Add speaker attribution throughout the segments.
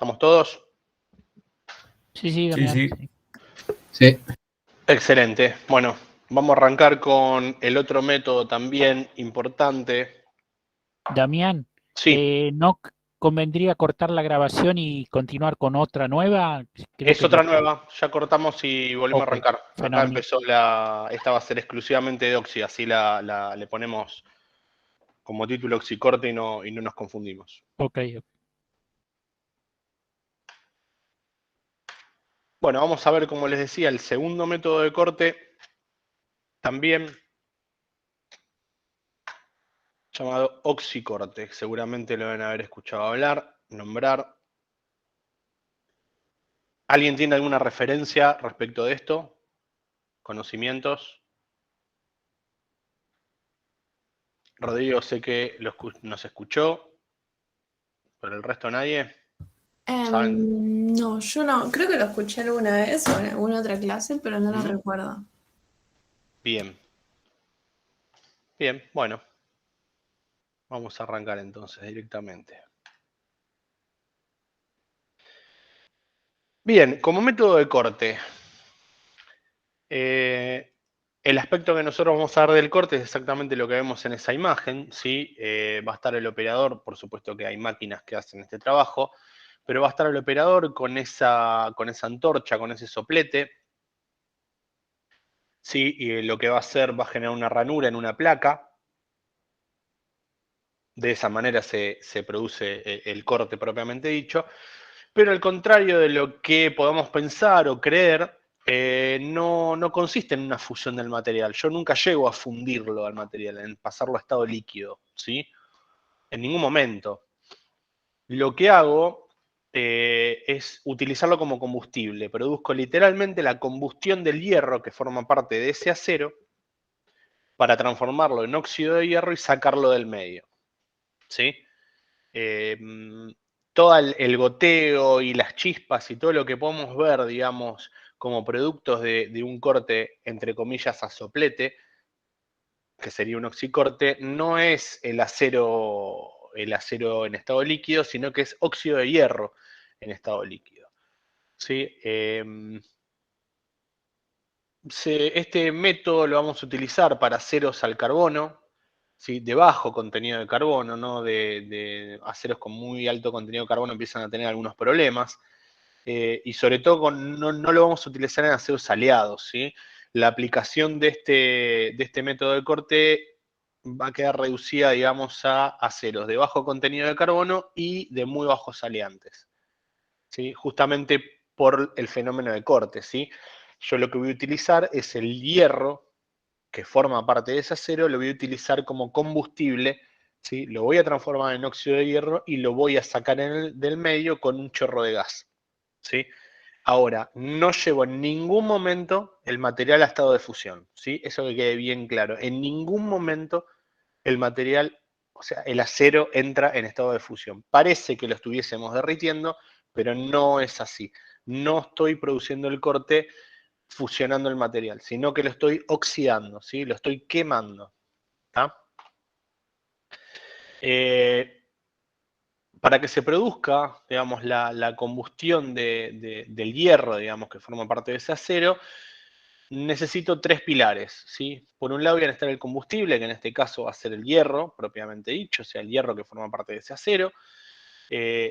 Speaker 1: ¿Estamos todos?
Speaker 2: Sí, sí,
Speaker 3: Sí,
Speaker 2: Damián.
Speaker 3: sí.
Speaker 2: Sí.
Speaker 4: Sí.
Speaker 1: Excelente. Bueno, vamos a arrancar con el otro método también importante.
Speaker 2: Damián,
Speaker 1: Sí,
Speaker 2: ¿no convendría cortar la grabación y continuar con otra nueva? Creo
Speaker 1: es
Speaker 2: que
Speaker 1: otra nueva. Ya cortamos y volvimos a
Speaker 2: Ok,
Speaker 1: arrancar. Acá
Speaker 2: fenomenal.
Speaker 1: empezó esta va a ser exclusivamente de Oxy, así le ponemos como título Oxycorte y no nos confundimos.
Speaker 2: Ok.
Speaker 1: Bueno, vamos a ver, como les decía, el segundo método de corte, también llamado oxicorte. Seguramente lo deben haber escuchado hablar, nombrar. ¿Alguien tiene alguna referencia respecto de esto? ¿Conocimientos? Rodrigo sé que nos escuchó, pero el resto nadie. ¿Saben?
Speaker 5: No, yo no. Creo que lo escuché alguna vez o en alguna otra clase, pero no lo
Speaker 1: Ujú.
Speaker 5: recuerdo.
Speaker 1: Bien. Bien, bueno. Vamos a arrancar entonces directamente. Bien, como método de corte, el aspecto que nosotros vamos a dar del corte es exactamente lo que vemos en esa imagen, ¿sí? Va a estar el operador, por supuesto que hay máquinas que hacen este trabajo, pero va a estar el operador con esa antorcha, con ese soplete, ¿sí? Y lo que va a hacer va a generar una ranura en una placa. De esa manera se produce el corte propiamente dicho. Pero al contrario de lo que podamos pensar o creer, no consiste en una fusión del material. Yo nunca llego a fundirlo al material, en pasarlo a estado líquido, ¿sí? En ningún momento. Lo que hago es utilizarlo como combustible. Produzco literalmente la combustión del hierro que forma parte de ese acero para transformarlo en óxido de hierro y sacarlo del medio, ¿sí? Todo el goteo y las chispas y todo lo que podemos ver, digamos, como productos de un corte, entre comillas, a soplete, que sería un oxicorte, no es el acero en estado líquido, sino que es óxido de hierro en estado líquido. ¿Sí? Este método lo vamos a utilizar para aceros al carbono, ¿sí? De bajo contenido de carbono, ¿no? De aceros con muy alto contenido de carbono empiezan a tener algunos problemas. Y sobre todo no lo vamos a utilizar en aceros aleados, ¿sí? La aplicación de este método de corte va a quedar reducida, digamos, a aceros de bajo contenido de carbono y de muy bajos aleantes, ¿sí? Justamente por el fenómeno de corte, ¿sí? Yo lo que voy a utilizar es el hierro que forma parte de ese acero, lo voy a utilizar como combustible, ¿sí? Lo voy a transformar en óxido de hierro y lo voy a sacar del medio con un chorro de gas, ¿sí? Ahora, no llevo en ningún momento el material a estado de fusión, ¿sí? Eso que quede bien claro. En ningún momento el material, o sea, el acero entra en estado de fusión. Parece que lo estuviésemos derritiendo, pero no es así. No estoy produciendo el corte fusionando el material, sino que lo estoy oxidando, ¿sí? Lo estoy quemando. ¿Tá? Para que se produzca, digamos, la combustión del hierro, digamos, que forma parte de ese acero, necesito tres pilares, ¿sí? Por un lado viene a estar el combustible, que en este caso va a ser el hierro, propiamente dicho, o sea, el hierro que forma parte de ese acero.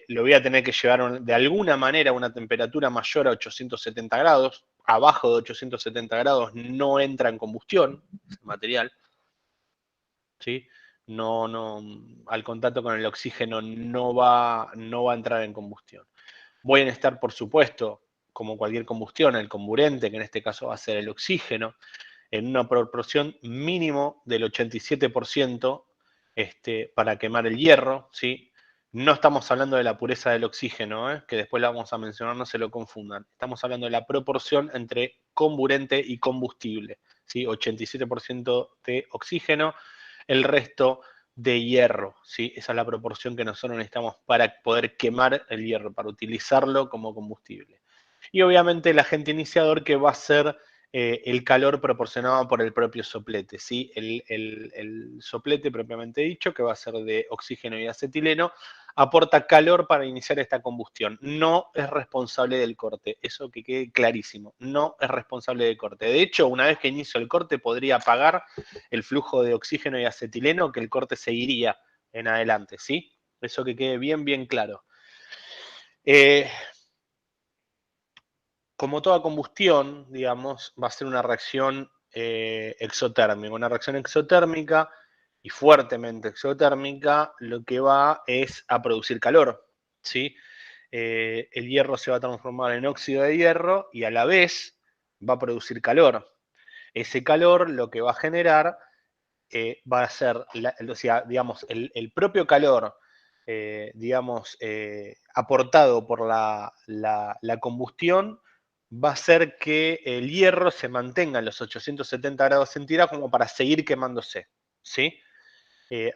Speaker 1: Lo voy a tener que llevar de alguna manera a una temperatura mayor a 870 grados. Abajo de 870 grados no entra en combustión ese material, ¿sí? Al contacto con el oxígeno no va a entrar en combustión. Voy a necesitar, por supuesto, como cualquier combustión, el comburente, que en este caso va a ser el oxígeno, en una proporción mínimo del 87% para quemar el hierro, ¿sí? No estamos hablando de la pureza del oxígeno, que después la vamos a mencionar, no se lo confundan. Estamos hablando de la proporción entre comburente y combustible, ¿sí? 87% de oxígeno, el resto de hierro, ¿sí? Esa es la proporción que nosotros necesitamos para poder quemar el hierro, para utilizarlo como combustible. Y obviamente el agente iniciador que va a ser el calor proporcionado por el propio soplete, ¿sí? El soplete propiamente dicho, que va a ser de oxígeno y acetileno, aporta calor para iniciar esta combustión. No es responsable del corte, eso que quede clarísimo, no es responsable del corte. De hecho, una vez que inicio el corte, podría apagar el flujo de oxígeno y acetileno, que el corte seguiría en adelante, ¿sí? Eso que quede bien, bien claro. Como toda combustión, digamos, va a ser una reacción exotérmica. Una reacción exotérmica y fuertemente exotérmica, lo que va es a producir calor, ¿sí? El hierro se va a transformar en óxido de hierro y a la vez va a producir calor. Ese calor lo que va a generar va a ser, o sea, digamos, el propio calor, digamos, aportado por la combustión, va a hacer que el hierro se mantenga en los 870 grados centígrados como para seguir quemándose, ¿sí?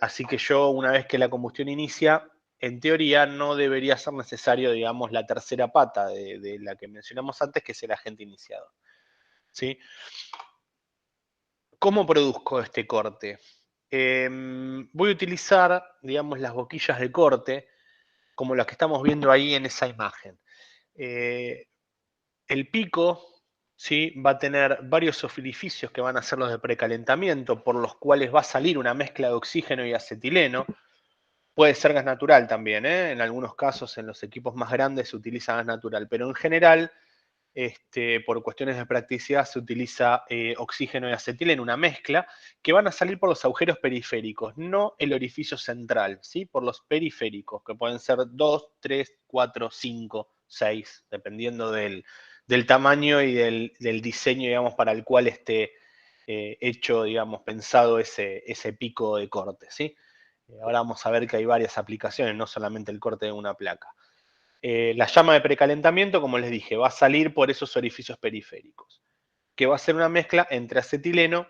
Speaker 1: Así que yo, una vez que la combustión inicia, en teoría no debería ser necesario, digamos, la tercera pata de la que mencionamos antes, que es el agente iniciador, ¿sí? ¿Cómo produzco este corte? Voy a utilizar, digamos, las boquillas de corte, como las que estamos viendo ahí en esa imagen. El pico, ¿sí? Va a tener varios orificios que van a ser los de precalentamiento, por los cuales va a salir una mezcla de oxígeno y acetileno. Puede ser gas natural también, ¿eh? En algunos casos, en los equipos más grandes se utiliza gas natural, pero en general, por cuestiones de practicidad, se utiliza oxígeno y acetileno, una mezcla, que van a salir por los agujeros periféricos, no el orificio central, ¿sí? Por los periféricos, que pueden ser 2, 3, 4, 5, 6, dependiendo del tamaño y del diseño, digamos, para el cual esté hecho, digamos, pensado ese pico de corte, ¿sí? Ahora vamos a ver que hay varias aplicaciones, no solamente el corte de una placa. La llama de precalentamiento, como les dije, va a salir por esos orificios periféricos, que va a ser una mezcla entre acetileno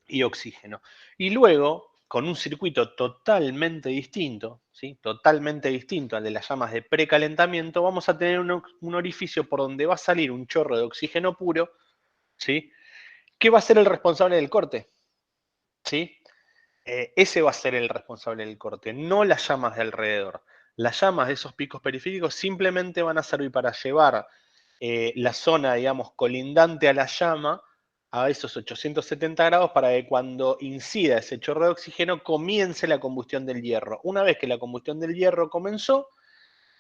Speaker 1: y oxígeno. Y luego, con un circuito totalmente distinto, ¿sí? Totalmente distinto al de las llamas de precalentamiento, vamos a tener un orificio por donde va a salir un chorro de oxígeno puro, ¿sí? Que va a ser el responsable del corte, ¿sí? Ese va a ser el responsable del corte, no las llamas de alrededor. Las llamas de esos picos periféricos simplemente van a servir para llevar la zona, digamos, colindante a la llama a esos 870 grados para que cuando incida ese chorro de oxígeno comience la combustión del hierro. Una vez que la combustión del hierro comenzó,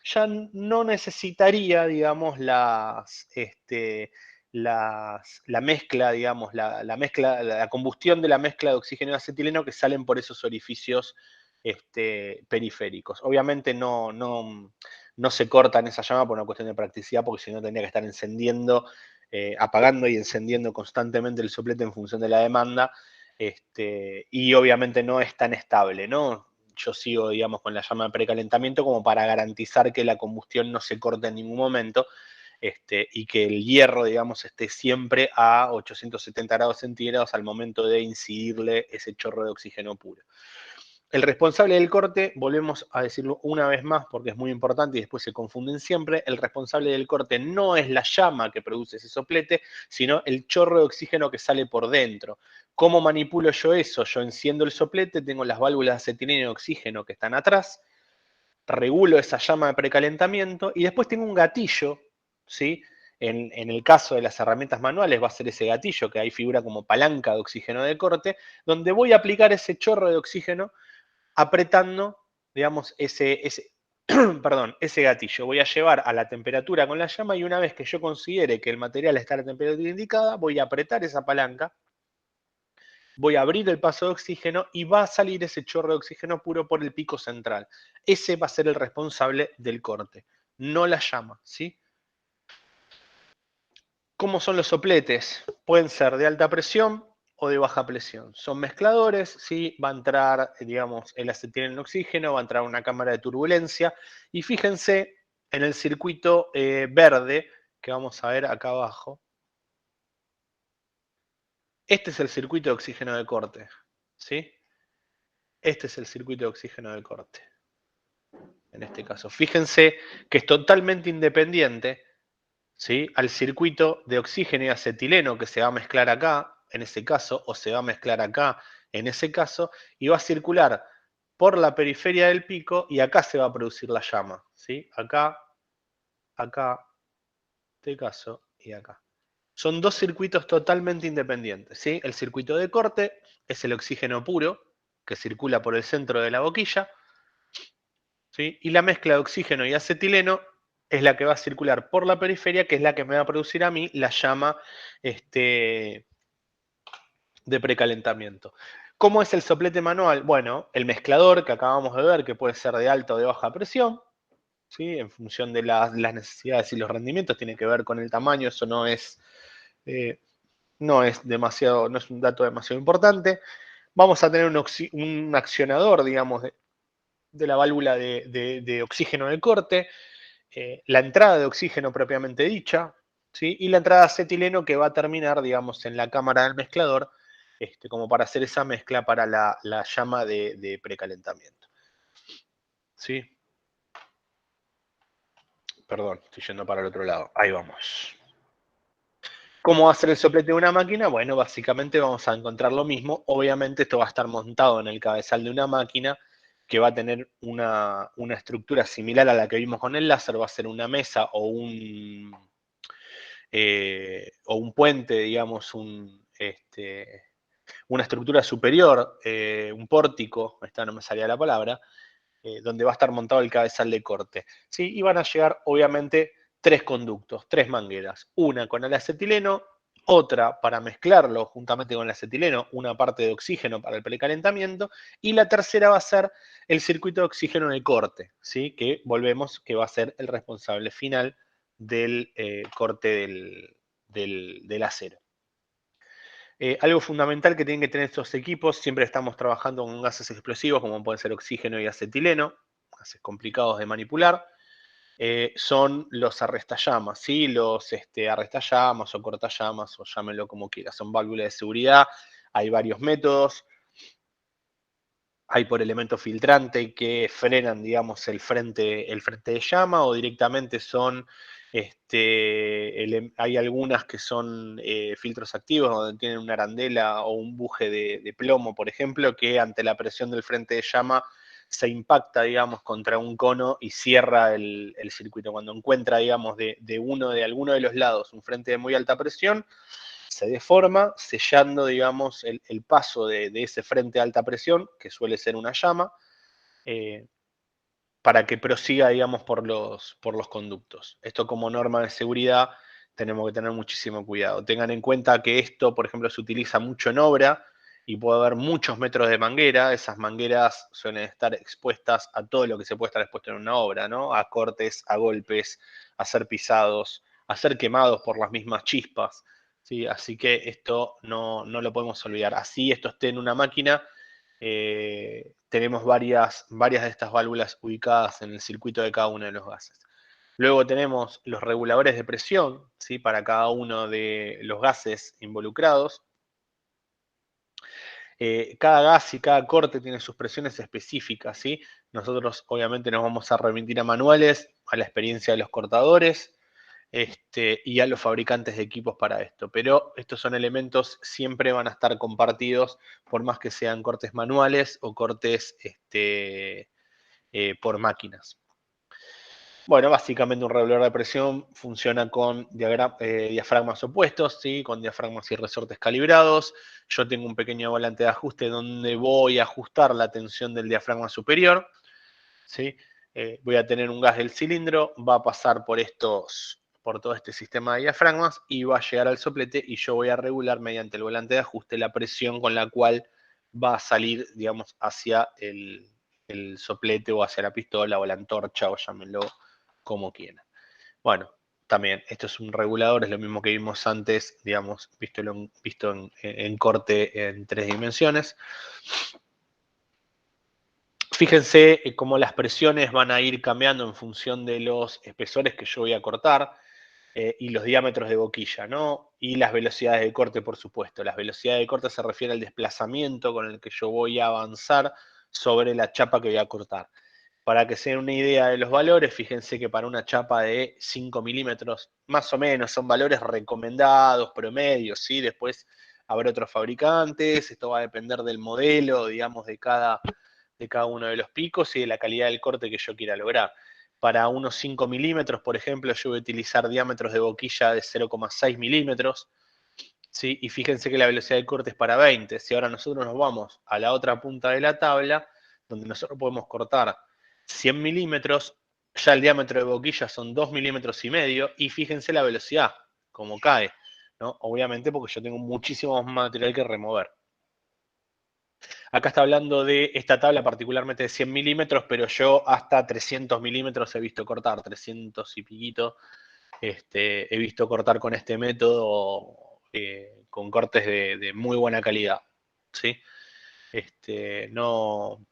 Speaker 1: ya no necesitaría, digamos, la mezcla, digamos, la combustión de la mezcla de oxígeno y acetileno que salen por esos orificios periféricos. Obviamente no se cortan esa llama por una cuestión de practicidad, porque si no tendría que estar encendiendo, apagando y encendiendo constantemente el soplete en función de la demanda, y obviamente no es tan estable, ¿no? Yo sigo, digamos, con la llama de precalentamiento como para garantizar que la combustión no se corte en ningún momento, y que el hierro, digamos, esté siempre a 870 grados centígrados al momento de incidirle ese chorro de oxígeno puro. El responsable del corte, volvemos a decirlo una vez más porque es muy importante y después se confunden siempre, el responsable del corte no es la llama que produce ese soplete, sino el chorro de oxígeno que sale por dentro. ¿Cómo manipulo yo eso? Yo enciendo el soplete, tengo las válvulas de acetileno y oxígeno que están atrás, regulo esa llama de precalentamiento y después tengo un gatillo, ¿sí? En el caso de las herramientas manuales va a ser ese gatillo que ahí figura como palanca de oxígeno de corte, donde voy a aplicar ese chorro de oxígeno apretando, digamos, perdón, ese gatillo. Voy a llevar a la temperatura con la llama y una vez que yo considere que el material está a la temperatura indicada, voy a apretar esa palanca, voy a abrir el paso de oxígeno y va a salir ese chorro de oxígeno puro por el pico central. Ese va a ser el responsable del corte, no la llama, ¿sí? ¿Cómo son los sopletes? Pueden ser de alta presión o de baja presión. Son mezcladores, ¿sí? Va a entrar, digamos, el acetileno en el oxígeno, va a entrar una cámara de turbulencia. Y fíjense en el circuito verde que vamos a ver acá abajo. Este es el circuito de oxígeno de corte, ¿sí? Este es el circuito de oxígeno de corte, en este caso. Fíjense que es totalmente independiente, ¿sí? Al circuito de oxígeno y acetileno que se va a mezclar acá, en ese caso, o se va a mezclar acá, en ese caso, y va a circular por la periferia del pico y acá se va a producir la llama, ¿sí? Acá, acá, este caso y acá. Son dos circuitos totalmente independientes, ¿sí? El circuito de corte es el oxígeno puro que circula por el centro de la boquilla, ¿sí? Y la mezcla de oxígeno y acetileno es la que va a circular por la periferia, que es la que me va a producir a mí la llama de precalentamiento. ¿Cómo es el soplete manual? Bueno, el mezclador que acabamos de ver, que puede ser de alta o de baja presión, ¿sí? En función de las necesidades y los rendimientos, tiene que ver con el tamaño, eso no es demasiado, no es un dato demasiado importante. Vamos a tener un accionador, digamos, de la válvula de oxígeno del corte, la entrada de oxígeno propiamente dicha, ¿sí? Y la entrada de acetileno que va a terminar, digamos, en la cámara del mezclador, como para hacer esa mezcla para la llama de precalentamiento. ¿Sí? Perdón, estoy yendo para el otro lado. Ahí vamos. ¿Cómo va a ser el soplete de una máquina? Bueno, básicamente vamos a encontrar lo mismo. Obviamente esto va a estar montado en el cabezal de una máquina que va a tener una estructura similar a la que vimos con el láser. Va a ser una mesa o un puente, digamos, una estructura superior, un pórtico, esta no me salía la palabra, donde va a estar montado el cabezal de corte. ¿Sí? Y van a llegar, obviamente, tres conductos, tres mangueras. Una con el acetileno, otra para mezclarlo juntamente con el acetileno, una parte de oxígeno para el precalentamiento, y la tercera va a ser el circuito de oxígeno en el corte, ¿sí? Que volvemos, que va a ser el responsable final del corte del acero. Algo fundamental que tienen que tener estos equipos, siempre estamos trabajando con gases explosivos como pueden ser oxígeno y acetileno, gases complicados de manipular, son los arrestallamas, ¿sí? Los arrestallamas o cortallamas, o llámenlo como quiera, son válvulas de seguridad, hay varios métodos, hay por elemento filtrante que frenan, digamos, el frente de llama, o directamente son, hay algunas que son filtros activos, donde tienen una arandela o un buje de plomo, por ejemplo, que ante la presión del frente de llama se impacta, digamos, contra un cono y cierra el circuito. Cuando encuentra, digamos, de alguno de los lados un frente de muy alta presión, se deforma, sellando, digamos, el paso de ese frente de alta presión, que suele ser una llama, para que prosiga, digamos, por los conductos. Esto como norma de seguridad tenemos que tener muchísimo cuidado. Tengan en cuenta que esto, por ejemplo, se utiliza mucho en obra y puede haber muchos metros de manguera. Esas mangueras suelen estar expuestas a todo lo que se puede estar expuesto en una obra, ¿no? A cortes, a golpes, a ser pisados, a ser quemados por las mismas chispas. ¿Sí? Así que esto no lo podemos olvidar. Así esto esté en una máquina, tenemos varias de estas válvulas ubicadas en el circuito de cada uno de los gases. Luego tenemos los reguladores de presión, ¿sí? Para cada uno de los gases involucrados. Cada gas y cada corte tiene sus presiones específicas, ¿sí? Nosotros obviamente nos vamos a remitir a manuales, a la experiencia de los cortadores, y a los fabricantes de equipos para esto. Pero estos son elementos, siempre van a estar compartidos, por más que sean cortes manuales o cortes por máquinas. Bueno, básicamente un regulador de presión funciona con diafragmas opuestos, ¿sí? Con diafragmas y resortes calibrados. Yo tengo un pequeño volante de ajuste donde voy a ajustar la tensión del diafragma superior, ¿sí? Voy a tener un gas del cilindro, va a pasar por todo este sistema de diafragmas y va a llegar al soplete, y yo voy a regular mediante el volante de ajuste la presión con la cual va a salir, digamos, hacia el soplete o hacia la pistola o la antorcha, o llámenlo como quieran. Bueno, también esto es un regulador, es lo mismo que vimos antes, digamos, visto en corte en 3 dimensiones. Fíjense cómo las presiones van a ir cambiando en función de los espesores que yo voy a cortar, y los diámetros de boquilla, ¿no? Y las velocidades de corte, por supuesto. Las velocidades de corte se refiere al desplazamiento con el que yo voy a avanzar sobre la chapa que voy a cortar. Para que se den una idea de los valores, fíjense que para una chapa de 5 milímetros, más o menos, son valores recomendados, promedios, ¿sí? Después habrá otros fabricantes, esto va a depender del modelo, digamos, de cada uno de los picos y de la calidad del corte que yo quiera lograr. Para unos 5 milímetros, por ejemplo, yo voy a utilizar diámetros de boquilla de 0,6 milímetros, ¿sí? Y fíjense que la velocidad de corte es para 20. Si ahora nosotros nos vamos a la otra punta de la tabla, donde nosotros podemos cortar 100 milímetros, ya el diámetro de boquilla son 2 milímetros y medio, y fíjense la velocidad, como cae, ¿no? Obviamente porque yo tengo muchísimo más material que remover. Acá está hablando de esta tabla particularmente de 100 milímetros, pero yo hasta 300 milímetros he visto cortar, 300 y piquito, he visto cortar con este método con cortes de muy buena calidad, ¿sí? No,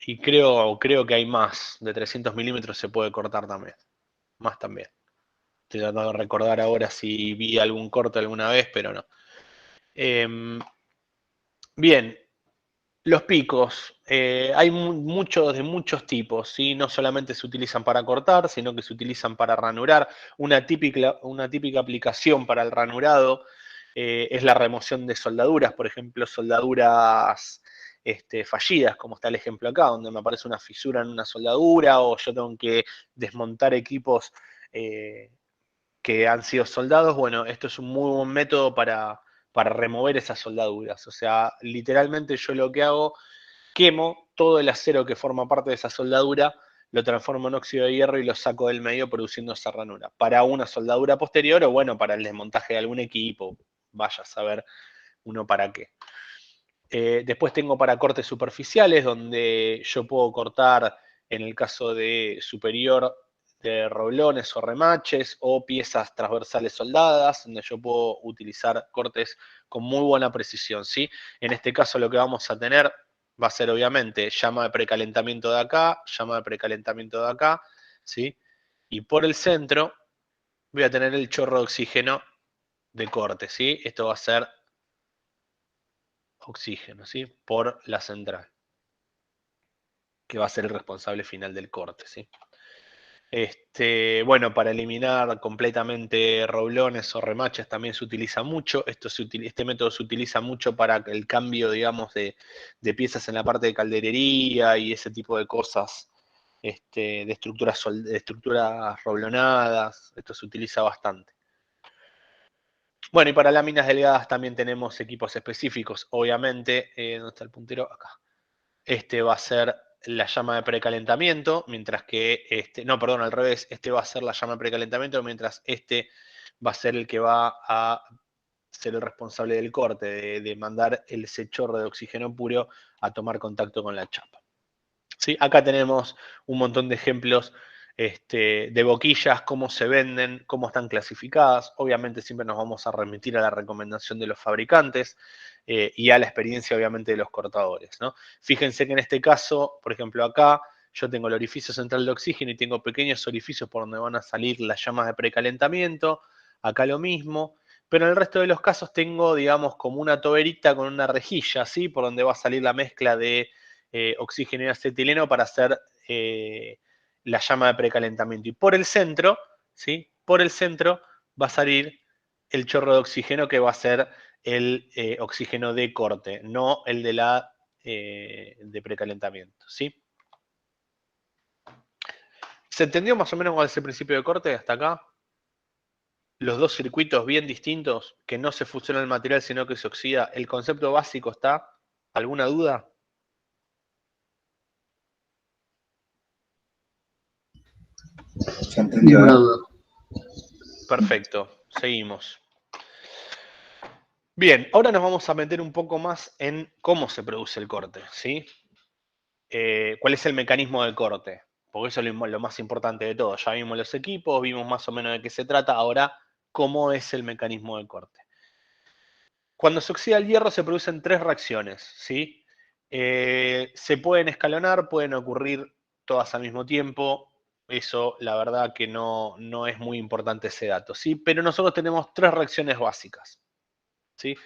Speaker 1: y creo que hay más, de 300 milímetros se puede cortar también, más también. Estoy tratando de recordar ahora si vi algún corte alguna vez, pero no. Bien, los picos, hay muchos de muchos tipos, ¿sí? No solamente se utilizan para cortar, sino que se utilizan para ranurar. Una típica aplicación para el ranurado es la remoción de soldaduras, por ejemplo, soldaduras fallidas, como está el ejemplo acá, donde me aparece una fisura en una soldadura o yo tengo que desmontar equipos que han sido soldados. Bueno, esto es un muy buen método para remover esas soldaduras. O sea, literalmente yo lo que hago, quemo todo el acero que forma parte de esa soldadura, lo transformo en óxido de hierro y lo saco del medio produciendo esa ranura. Para una soldadura posterior o bueno, para el desmontaje de algún equipo, vaya a saber uno para qué. Después tengo para cortes superficiales, donde yo puedo cortar, en el caso de superior, de roblones o remaches, o piezas transversales soldadas, donde yo puedo utilizar cortes con muy buena precisión, ¿sí? En este caso lo que vamos a tener va a ser obviamente llama de precalentamiento de acá, llama de precalentamiento de acá, ¿sí? Y por el centro voy a tener el chorro de oxígeno de corte, ¿sí? Esto va a ser oxígeno, ¿sí? Por la central, que va a ser el responsable final del corte, ¿sí? Bueno, para eliminar completamente roblones o remaches también se utiliza mucho. Este método se utiliza mucho para el cambio, digamos, de piezas en la parte de calderería y ese tipo de cosas, de estructuras roblonadas. Esto se utiliza bastante. Bueno, y para láminas delgadas también tenemos equipos específicos. Obviamente, ¿dónde está el puntero? Acá. Este va a ser la llama de precalentamiento, mientras que no, perdón, al revés, este va a ser la llama de precalentamiento, mientras este va a ser el que va a ser el responsable del corte, de mandar ese chorro de oxígeno puro a tomar contacto con la chapa. ¿Sí? Acá tenemos un montón de ejemplos de boquillas, cómo se venden, cómo están clasificadas. Obviamente siempre nos vamos a remitir a la recomendación de los fabricantes y a la experiencia obviamente de los cortadores, ¿no? Fíjense que en este caso, por ejemplo acá, yo tengo el orificio central de oxígeno y tengo pequeños orificios por donde van a salir las llamas de precalentamiento. Acá lo mismo. Pero en el resto de los casos tengo, digamos, como una toberita con una rejilla, ¿sí? Por donde va a salir la mezcla de oxígeno y acetileno para hacer la llama de precalentamiento. Y por el centro, ¿sí? Por el centro va a salir el chorro de oxígeno que va a ser el oxígeno de corte, no el de la de precalentamiento, ¿sí? ¿Se entendió más o menos cuál es el principio de corte hasta acá? Los dos circuitos bien distintos, que no se fusiona el material sino que se oxida. ¿El concepto básico está? ¿Alguna duda?
Speaker 3: Se entendió.
Speaker 1: Perfecto, seguimos. Bien, ahora nos vamos a meter un poco más en cómo se produce el corte, ¿sí? ¿Cuál es el mecanismo del corte? Porque eso es lo más importante de todo. Ya vimos los equipos, vimos más o menos de qué se trata. Ahora, ¿cómo es el mecanismo del corte? Cuando se oxida el hierro se producen tres reacciones, ¿sí? Se pueden escalonar, pueden ocurrir todas al mismo tiempo. Eso, la verdad que no es muy importante ese dato, ¿sí? Pero nosotros tenemos tres reacciones básicas, ¿sí?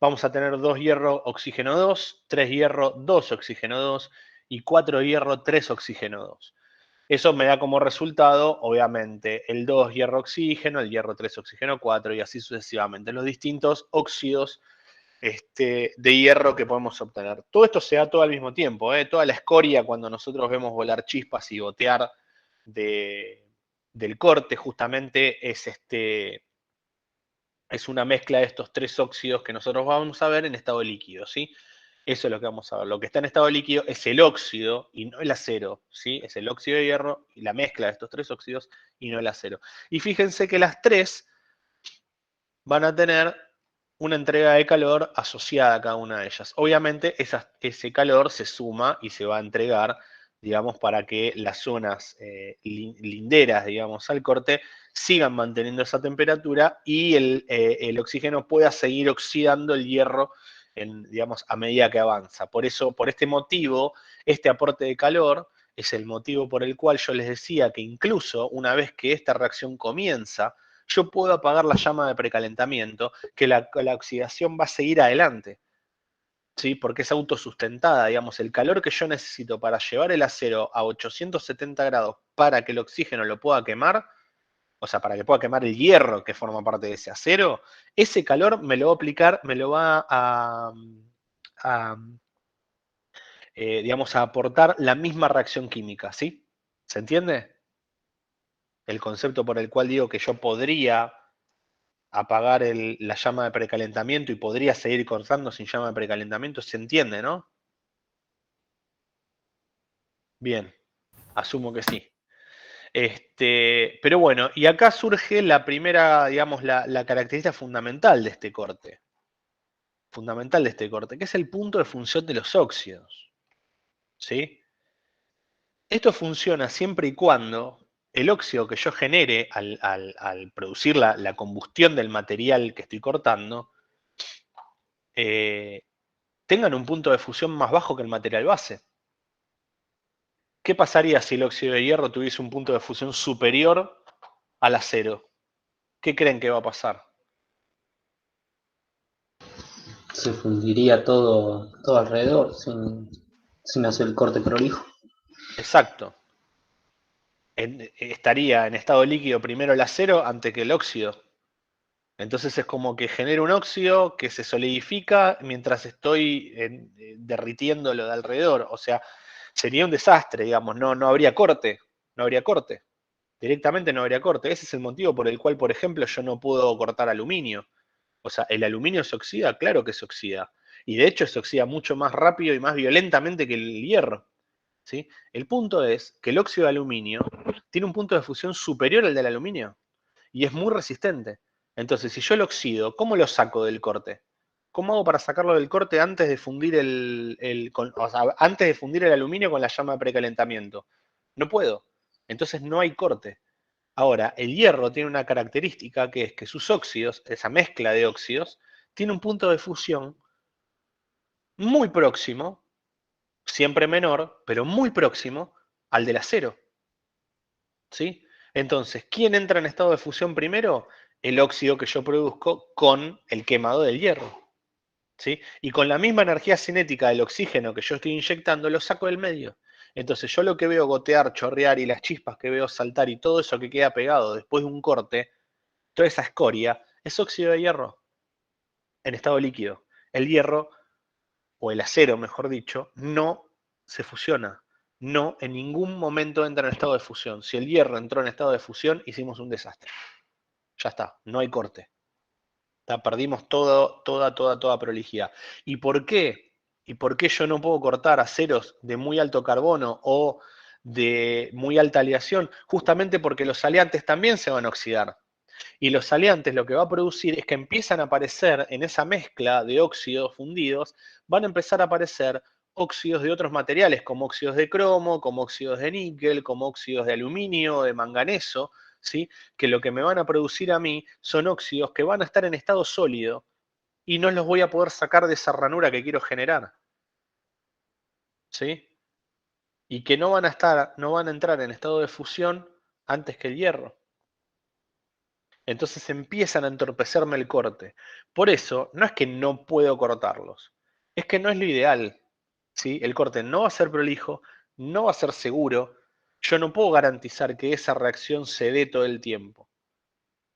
Speaker 1: Vamos a tener 2 hierro, oxígeno 2, 3 hierro, 2 oxígeno 2 y 4 hierro, 3 oxígeno 2. Eso me da como resultado, obviamente, el 2 hierro oxígeno, el hierro 3 oxígeno 4 y así sucesivamente. Los distintos óxidos de hierro que podemos obtener. Todo esto se da todo al mismo tiempo, toda la escoria cuando nosotros vemos volar chispas y gotear del corte justamente es una mezcla de estos 3 óxidos que nosotros vamos a ver en estado líquido, ¿sí? Eso es lo que vamos a ver. Lo que está en estado líquido es el óxido y no el acero, ¿sí? Es el óxido de hierro y la mezcla de estos 3 óxidos y no el acero. Y fíjense que las 3 van a tener una entrega de calor asociada a cada una de ellas. Obviamente ese calor se suma y se va a entregar, digamos, para que las zonas linderas, digamos, al corte sigan manteniendo esa temperatura y el oxígeno pueda seguir oxidando el hierro, digamos, a medida que avanza. Por eso, por este motivo, este aporte de calor es el motivo por el cual yo les decía que incluso una vez que esta reacción comienza, yo puedo apagar la llama de precalentamiento, que la oxidación va a seguir adelante, ¿sí? Porque es autosustentada, digamos, el calor que yo necesito para llevar el acero a 870 grados para que el oxígeno lo pueda quemar, o sea, para que pueda quemar el hierro que forma parte de ese acero, ese calor me lo va a aplicar, me lo va digamos, a aportar la misma reacción química, ¿sí? ¿Se entiende? El concepto por el cual digo que yo podría apagar la llama de precalentamiento y podría seguir cortando sin llama de precalentamiento, se entiende, ¿no? Bien, asumo que sí. Pero bueno, y acá surge la primera, digamos, la característica fundamental de este corte. Fundamental de este corte, que es el punto de función de los óxidos. ¿Sí? Esto funciona siempre y cuando el óxido que yo genere al producir la combustión del material que estoy cortando, tengan un punto de fusión más bajo que el material base. ¿Qué pasaría si el óxido de hierro tuviese un punto de fusión superior al acero? ¿Qué creen que va a pasar?
Speaker 4: Se fundiría todo alrededor sin hacer el corte prolijo.
Speaker 1: Exacto. Estaría en estado líquido primero el acero antes que el óxido. Entonces es como que genera un óxido que se solidifica mientras estoy derritiendo lo de alrededor. O sea, sería un desastre, digamos, no habría corte, no habría corte. Directamente no habría corte. Ese es el motivo por el cual, por ejemplo, yo no puedo cortar aluminio. O sea, ¿el aluminio se oxida? Claro que se oxida. Y de hecho se oxida mucho más rápido y más violentamente que el hierro. ¿Sí? El punto es que el óxido de aluminio tiene un punto de fusión superior al del aluminio y es muy resistente. Entonces, si yo lo oxido, ¿cómo lo saco del corte? ¿Cómo hago para sacarlo del corte antes de fundir antes de fundir el aluminio con la llama de precalentamiento? No puedo. Entonces no hay corte. Ahora, el hierro tiene una característica que es que sus óxidos, esa mezcla de óxidos, tiene un punto de fusión muy próximo, siempre menor, pero muy próximo al del acero. ¿Sí? Entonces, ¿quién entra en estado de fusión primero? El óxido que yo produzco con el quemado del hierro. ¿Sí? Y con la misma energía cinética del oxígeno que yo estoy inyectando, lo saco del medio. Entonces yo lo que veo gotear, chorrear y las chispas que veo saltar y todo eso que queda pegado después de un corte, toda esa escoria, es óxido de hierro en estado líquido. El hierro, o el acero mejor dicho, no se fusiona. No en ningún momento entra en estado de fusión. Si el hierro entró en estado de fusión, hicimos un desastre. Ya está, no hay corte. Perdimos toda prolijidad. ¿Y por qué? ¿Y por qué yo no puedo cortar aceros de muy alto carbono o de muy alta aleación? Justamente porque los aleantes también se van a oxidar. Y los aleantes lo que va a producir es que empiezan a aparecer en esa mezcla de óxidos fundidos, van a empezar a aparecer óxidos de otros materiales, como óxidos de cromo, como óxidos de níquel, como óxidos de aluminio, de manganeso, ¿sí? Que lo que me van a producir a mí son óxidos que van a estar en estado sólido y no los voy a poder sacar de esa ranura que quiero generar, ¿sí? Y que no van a entrar en estado de fusión antes que el hierro. Entonces empiezan a entorpecerme el corte. Por eso, no es que no puedo cortarlos, es que no es lo ideal. ¿sí? El corte no va a ser prolijo, no va a ser seguro. Yo no puedo garantizar que esa reacción se dé todo el tiempo.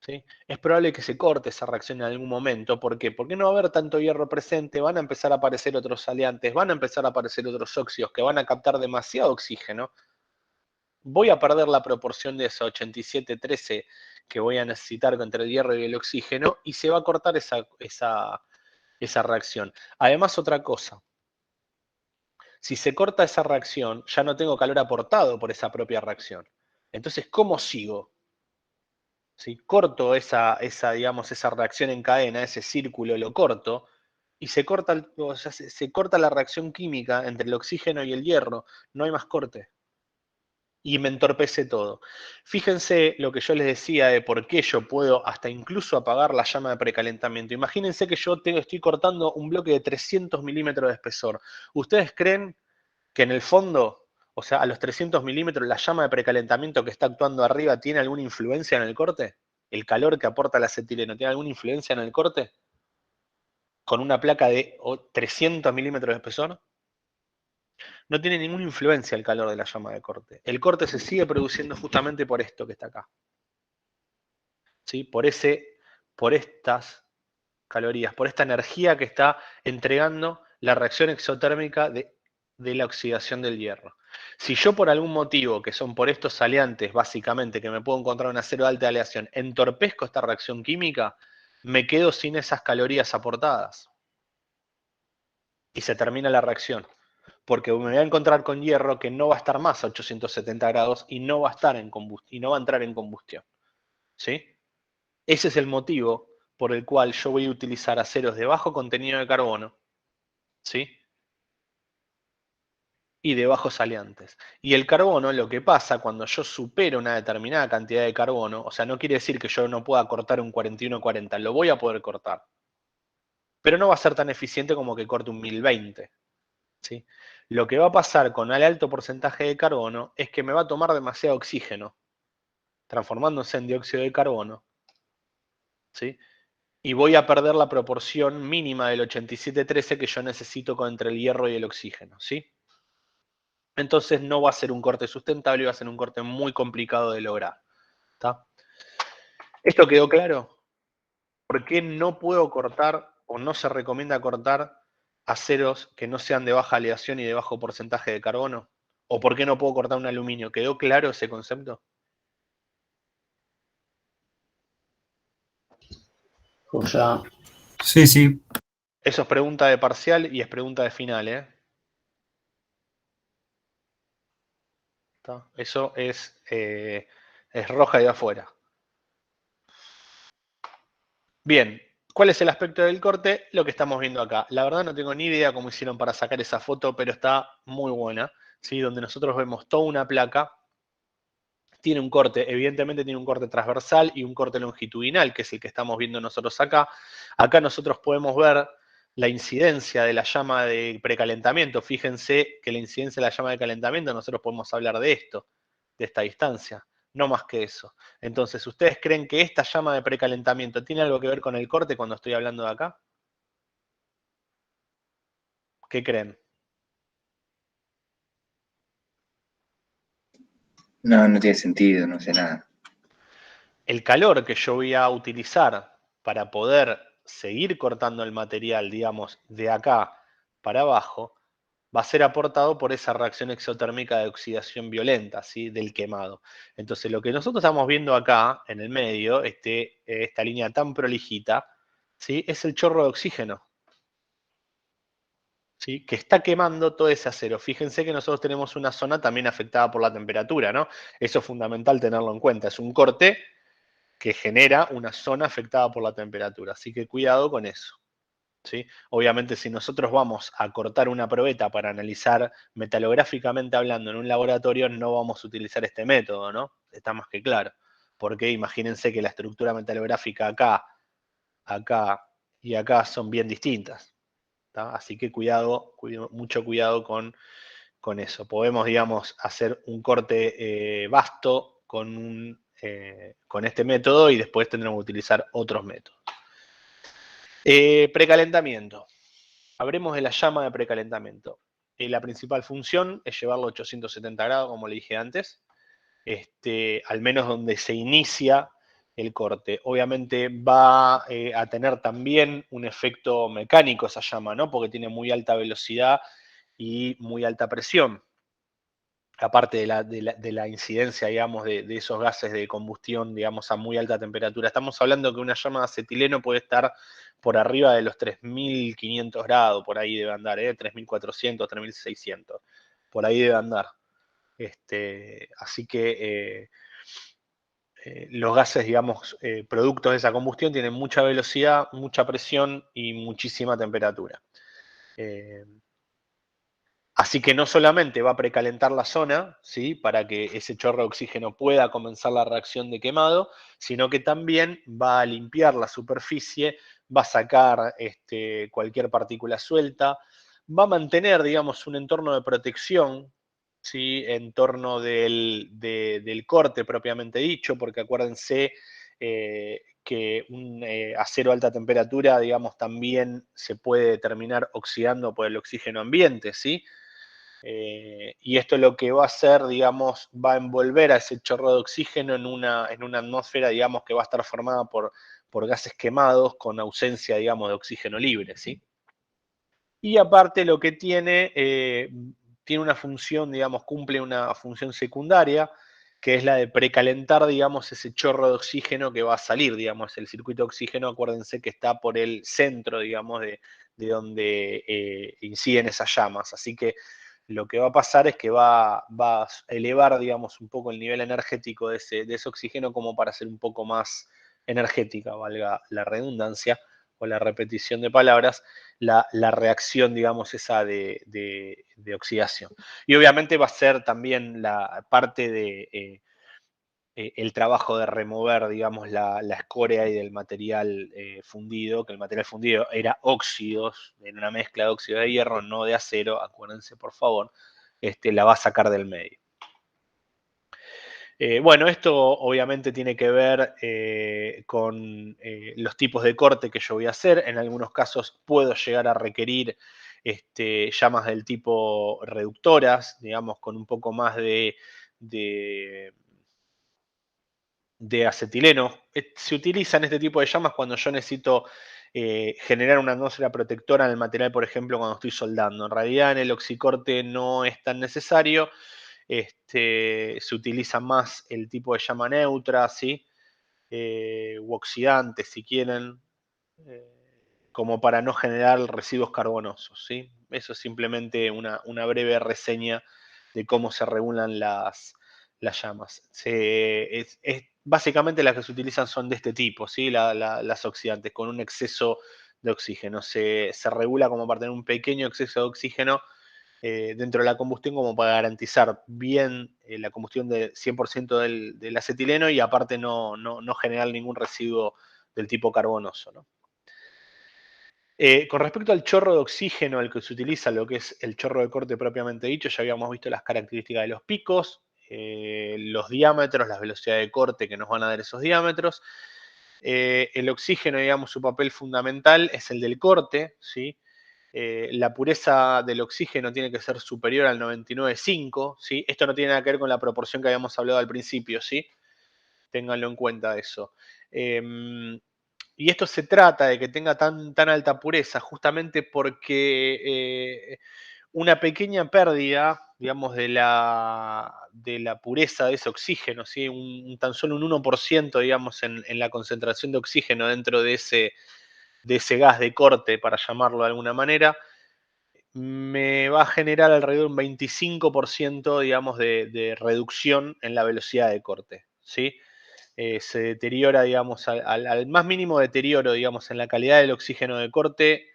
Speaker 1: ¿Sí? Es probable que se corte esa reacción en algún momento. ¿Por qué? Porque no va a haber tanto hierro presente, van a empezar a aparecer otros aliantes, van a empezar a aparecer otros óxidos que van a captar demasiado oxígeno. Voy a perder la proporción de esa 87-13 que voy a necesitar entre el hierro y el oxígeno y se va a cortar esa reacción. Además, otra cosa. Si se corta esa reacción, ya no tengo calor aportado por esa propia reacción. Entonces, ¿cómo sigo? ¿Sí? Corto digamos, esa reacción en cadena, ese círculo lo corto, y se corta, o sea, se corta la reacción química entre el oxígeno y el hierro. No hay más corte. Y me entorpece todo. Fíjense lo que yo les decía de por qué yo puedo hasta incluso apagar la llama de precalentamiento. Imagínense que yo estoy cortando un bloque de 300 milímetros de espesor. ¿Ustedes creen que en el fondo, o sea, a los 300 milímetros, la llama de precalentamiento que está actuando arriba tiene alguna influencia en el corte? ¿El calor que aporta el acetileno tiene alguna influencia en el corte? ¿Con una placa de 300 milímetros de espesor? No tiene ninguna influencia el calor de la llama de corte. El corte se sigue produciendo justamente por esto que está acá. ¿Sí? Por estas calorías, por esta energía que está entregando la reacción exotérmica de la oxidación del hierro. Si yo por algún motivo, que son por estos aliantes básicamente, que me puedo encontrar en acero de alta aleación, entorpezco esta reacción química, me quedo sin esas calorías aportadas. Y se termina la reacción. Porque me voy a encontrar con hierro que no va a estar más a 870 grados y no va a estar y no va a entrar en combustión. ¿Sí? Ese es el motivo por el cual yo voy a utilizar aceros de bajo contenido de carbono, ¿sí? Y de bajos aliantes. Y el carbono, lo que pasa cuando yo supero una determinada cantidad de carbono, o sea, no quiere decir que yo no pueda cortar un 4140, lo voy a poder cortar. Pero no va a ser tan eficiente como que corte un 1020, ¿sí? Lo que va a pasar con el alto porcentaje de carbono es que me va a tomar demasiado oxígeno, transformándose en dióxido de carbono, ¿sí? Y voy a perder la proporción mínima del 87-13 que yo necesito entre el hierro y el oxígeno, ¿sí? Entonces no va a ser un corte sustentable, va a ser un corte muy complicado de lograr. ¿Está? ¿Esto quedó claro? ¿Por qué no puedo cortar o no se recomienda cortar aceros que no sean de baja aleación y de bajo porcentaje de carbono? ¿O por qué no puedo cortar un aluminio? ¿Quedó claro ese concepto?
Speaker 4: Pues ya.
Speaker 6: Sí, sí.
Speaker 1: Eso es pregunta de parcial y es pregunta de final, ¿eh? ¿Está? Eso es roja y de afuera. Bien, ¿cuál es el aspecto del corte? Lo que estamos viendo acá. La verdad no tengo ni idea cómo hicieron para sacar esa foto, pero está muy buena, ¿sí? Donde nosotros vemos toda una placa. Tiene un corte, evidentemente tiene un corte transversal y un corte longitudinal, que es el que estamos viendo nosotros acá. Acá nosotros podemos ver la incidencia de la llama de precalentamiento. Fíjense que la incidencia de la llama de calentamiento, nosotros podemos hablar de esto, de esta distancia, no más que eso. Entonces, ¿ustedes creen que esta llama de precalentamiento tiene algo que ver con el corte cuando estoy hablando de acá? ¿Qué creen?
Speaker 3: No, no tiene sentido, no sé nada.
Speaker 1: El calor que yo voy a utilizar para poder seguir cortando el material, digamos, de acá para abajo, va a ser aportado por esa reacción exotérmica de oxidación violenta, ¿sí? Del quemado. Entonces, lo que nosotros estamos viendo acá, en el medio, esta línea tan prolijita, ¿sí? Es el chorro de oxígeno, ¿sí? Que está quemando todo ese acero. Fíjense que nosotros tenemos una zona también afectada por la temperatura, ¿no? Eso es fundamental tenerlo en cuenta. Es un corte que genera una zona afectada por la temperatura. Así que cuidado con eso, ¿sí? Obviamente, si nosotros vamos a cortar una probeta para analizar metalográficamente hablando en un laboratorio, no vamos a utilizar este método, ¿no? Está más que claro. Porque imagínense que la estructura metalográfica acá, acá y acá son bien distintas, ¿tá? Así que mucho cuidado con eso. Podemos, digamos, hacer un corte vasto con este método y después tendremos que utilizar otros métodos. Precalentamiento. Hablemos de la llama de precalentamiento. la principal función es llevarlo a 870 grados, como le dije antes, al menos donde se inicia el corte. Obviamente va a tener también un efecto mecánico esa llama, ¿no? Porque tiene muy alta velocidad y muy alta presión. Aparte de la incidencia, digamos, de esos gases de combustión, digamos, a muy alta temperatura. Estamos hablando que una llama de acetileno puede estar por arriba de los 3.500 grados, por ahí debe andar, 3.400, 3.600, por ahí debe andar. Así que los gases, digamos, productos de esa combustión tienen mucha velocidad, mucha presión y muchísima temperatura. Así que no solamente va a precalentar la zona, ¿sí? Para que ese chorro de oxígeno pueda comenzar la reacción de quemado, sino que también va a limpiar la superficie, va a sacar cualquier partícula suelta, va a mantener, digamos, un entorno de protección, ¿sí? En torno del corte propiamente dicho, porque acuérdense que un acero a alta temperatura, digamos, también se puede terminar oxidando por el oxígeno ambiente, ¿sí? Y esto lo que va a hacer, digamos, va a envolver a ese chorro de oxígeno en una atmósfera, digamos, que va a estar formada por gases quemados con ausencia, digamos, de oxígeno libre, ¿sí? Y aparte lo que tiene una función, digamos, cumple una función secundaria, que es la de precalentar, digamos, ese chorro de oxígeno que va a salir, digamos, el circuito de oxígeno, acuérdense que está por el centro, digamos, de donde inciden esas llamas. Así que lo que va a pasar es que va a elevar, digamos, un poco el nivel energético de ese oxígeno como para ser un poco más energética, valga la redundancia o la repetición de palabras, la reacción, digamos, esa de oxidación. Y obviamente va a ser también la parte de el trabajo de remover, digamos, la escoria y del material fundido, que el material fundido era óxidos, en una mezcla de óxido de hierro, no de acero, acuérdense por favor, la va a sacar del medio. Bueno, esto obviamente tiene que ver con los tipos de corte que yo voy a hacer. En algunos casos puedo llegar a requerir llamas del tipo reductoras, digamos, con un poco más de acetileno. Se utilizan este tipo de llamas cuando yo necesito generar una atmósfera protectora en el material, por ejemplo, cuando estoy soldando. En realidad en el oxicorte no es tan necesario. Se utiliza más el tipo de llama neutra, ¿sí? U oxidante, si quieren, como para no generar residuos carbonosos, ¿sí? Eso es simplemente una breve reseña de cómo se regulan las llamas. Básicamente las que se utilizan son de este tipo, ¿sí? Las oxidantes, con un exceso de oxígeno. Se regula como para tener un pequeño exceso de oxígeno dentro de la combustión como para garantizar bien la combustión del 100% del acetileno y aparte no generar ningún residuo del tipo carbonoso, ¿no? Con respecto al chorro de oxígeno al que se utiliza, lo que es el chorro de corte propiamente dicho, ya habíamos visto las características de los picos, los diámetros, las velocidades de corte que nos van a dar esos diámetros. El oxígeno, digamos, su papel fundamental es el del corte, ¿sí? La pureza del oxígeno tiene que ser superior al 99,5, ¿sí? Esto no tiene nada que ver con la proporción que habíamos hablado al principio, ¿sí? Ténganlo en cuenta eso. Y esto se trata de que tenga tan alta pureza justamente porque una pequeña pérdida, digamos, de la pureza de ese oxígeno, ¿sí? Tan solo un 1%, digamos, en la concentración de oxígeno dentro de ese gas de corte, para llamarlo de alguna manera, me va a generar alrededor de un 25%, digamos, de reducción en la velocidad de corte, ¿sí? Se deteriora, digamos, al más mínimo deterioro, digamos, en la calidad del oxígeno de corte,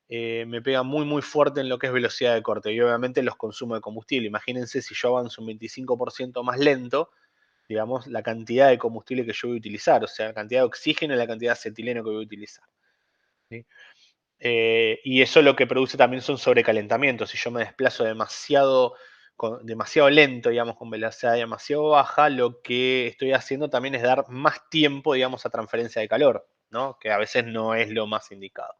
Speaker 1: me pega muy fuerte en lo que es velocidad de corte y obviamente los consumos de combustible. Imagínense si yo avanzo un 25% más lento, digamos, la cantidad de combustible que yo voy a utilizar, o sea, la cantidad de oxígeno y la cantidad de acetileno que voy a utilizar, ¿sí? Y eso lo que produce también son sobrecalentamientos. Si yo me desplazo demasiado lento, digamos, con velocidad demasiado baja, lo que estoy haciendo también es dar más tiempo, digamos, a transferencia de calor, ¿no? Que a veces no es lo más indicado.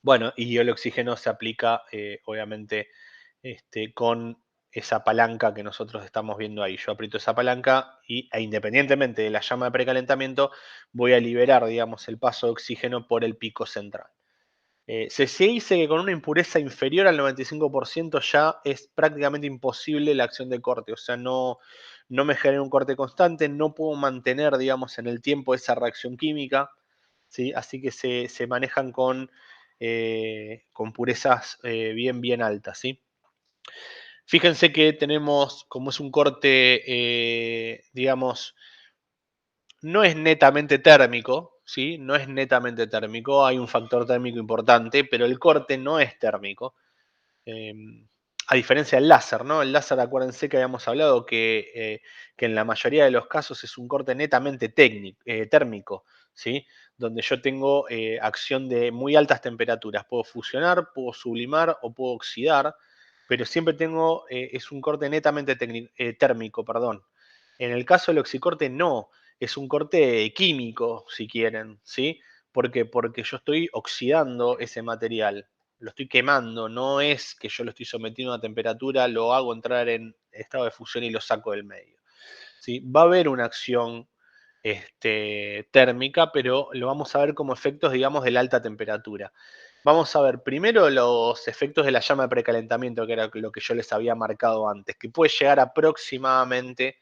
Speaker 1: Bueno, y el oxígeno se aplica, obviamente, con esa palanca que nosotros estamos viendo ahí. Yo aprieto esa palanca e independientemente de la llama de precalentamiento, voy a liberar, digamos, el paso de oxígeno por el pico central. Se dice que con una impureza inferior al 95% ya es prácticamente imposible la acción de corte, o sea, no me genera un corte constante, no puedo mantener, digamos, en el tiempo esa reacción química, ¿sí? Así que se manejan con purezas bien altas, ¿sí? Fíjense que tenemos, como es un corte, digamos, no es netamente térmico, ¿sí? No es netamente térmico, hay un factor térmico importante, pero el corte no es térmico. Eh, a diferencia del láser, ¿no? El láser, acuérdense que habíamos hablado que en la mayoría de los casos es un corte netamente térmico, ¿sí? Donde yo tengo acción de muy altas temperaturas. Puedo fusionar, puedo sublimar o puedo oxidar, pero siempre tengo, es un corte netamente térmico, perdón. En el caso del oxicorte no, es un corte químico, si quieren, ¿sí? ¿Por qué? Porque yo estoy oxidando ese material, lo estoy quemando, no es que yo lo estoy sometiendo a una temperatura, lo hago entrar en estado de fusión y lo saco del medio, ¿sí? Va a haber una acción térmica, pero lo vamos a ver como efectos, digamos, de la alta temperatura. Vamos a ver primero los efectos de la llama de precalentamiento, que era lo que yo les había marcado antes, que puede llegar aproximadamente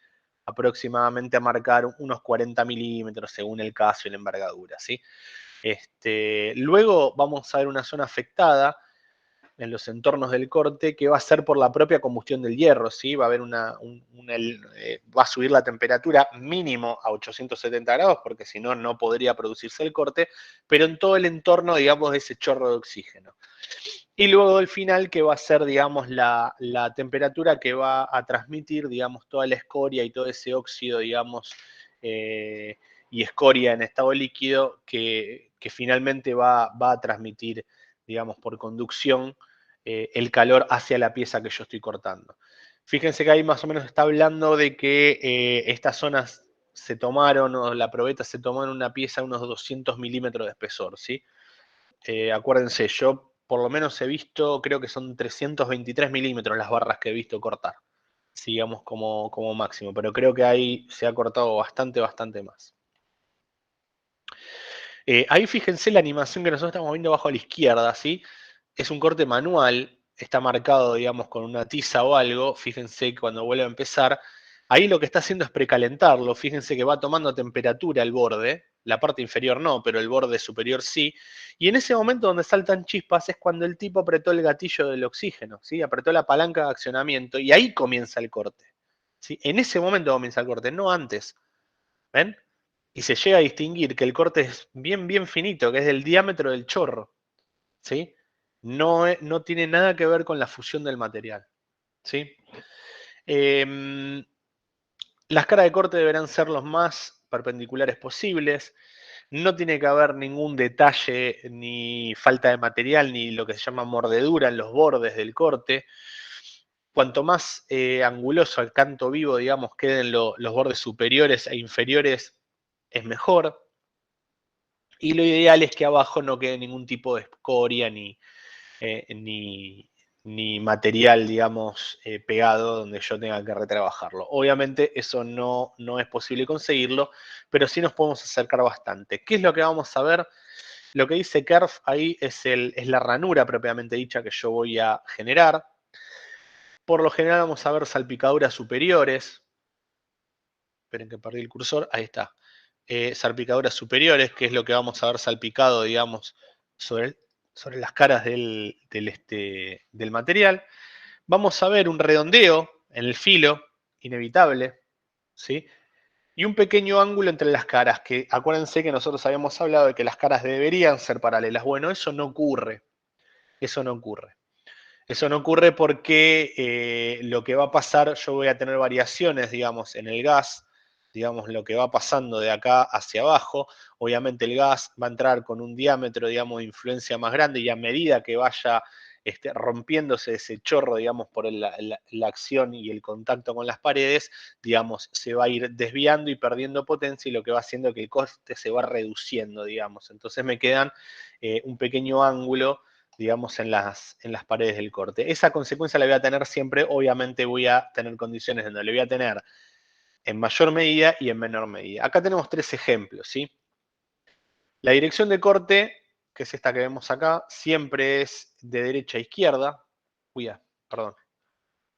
Speaker 1: a marcar unos 40 milímetros según el caso y la envergadura, ¿sí? Luego vamos a ver una zona afectada en los entornos del corte que va a ser por la propia combustión del hierro, ¿sí? Va a haber va a subir la temperatura mínimo a 870 grados porque si no, no podría producirse el corte, pero en todo el entorno, digamos, de ese chorro de oxígeno. Y luego el final que va a ser, digamos, la temperatura que va a transmitir, digamos, toda la escoria y todo ese óxido, digamos, y escoria en estado líquido que finalmente va a transmitir, digamos, por conducción el calor hacia la pieza que yo estoy cortando. Fíjense que ahí más o menos está hablando de que estas zonas se tomaron, o la probeta se tomó en una pieza unos 200 milímetros de espesor, ¿sí? Acuérdense, yo por lo menos he visto, creo que son 323 milímetros las barras que he visto cortar, digamos como máximo, pero creo que ahí se ha cortado bastante más. Ahí fíjense la animación que nosotros estamos viendo abajo a la izquierda, ¿sí? Es un corte manual, está marcado, digamos, con una tiza o algo. Fíjense que cuando vuelve a empezar, ahí lo que está haciendo es precalentarlo. Fíjense que va tomando temperatura el borde, la parte inferior no, pero el borde superior sí. Y en ese momento donde saltan chispas es cuando el tipo apretó el gatillo del oxígeno, ¿sí? Apretó la palanca de accionamiento y ahí comienza el corte, ¿sí? En ese momento comienza el corte, no antes. ¿Ven? Y se llega a distinguir que el corte es bien finito, que es del diámetro del chorro, ¿sí? No tiene nada que ver con la fusión del material, ¿sí? Las caras de corte deberán ser los más perpendiculares posibles. No tiene que haber ningún detalle, ni falta de material, ni lo que se llama mordedura en los bordes del corte. Cuanto más anguloso al canto vivo, digamos, queden los bordes superiores e inferiores, es mejor. Y lo ideal es que abajo no quede ningún tipo de escoria ni material, digamos, pegado donde yo tenga que retrabajarlo. Obviamente eso no es posible conseguirlo, pero sí nos podemos acercar bastante. ¿Qué es lo que vamos a ver? Lo que dice Kerf ahí es la ranura propiamente dicha que yo voy a generar. Por lo general vamos a ver salpicaduras superiores. Esperen que perdí el cursor, ahí está. Salpicaduras superiores, que es lo que vamos a ver salpicado, digamos, sobre las caras del material. Vamos a ver un redondeo en el filo, inevitable, ¿sí? Y un pequeño ángulo entre las caras, que acuérdense que nosotros habíamos hablado de que las caras deberían ser paralelas. Bueno, eso no ocurre. Eso no ocurre. Eso no ocurre porque lo que va a pasar, yo voy a tener variaciones, digamos, en el gas, digamos, lo que va pasando de acá hacia abajo. Obviamente el gas va a entrar con un diámetro, digamos, de influencia más grande y a medida que vaya rompiéndose ese chorro, digamos, por la acción y el contacto con las paredes, digamos, se va a ir desviando y perdiendo potencia y lo que va haciendo que el coste se va reduciendo, digamos. Entonces me quedan un pequeño ángulo digamos, en las paredes del corte. Esa consecuencia la voy a tener siempre, obviamente voy a tener condiciones donde le voy a tener en mayor medida y en menor medida. Acá tenemos 3 ejemplos, ¿sí? La dirección de corte, que es esta que vemos acá, siempre es de derecha a izquierda. Perdón.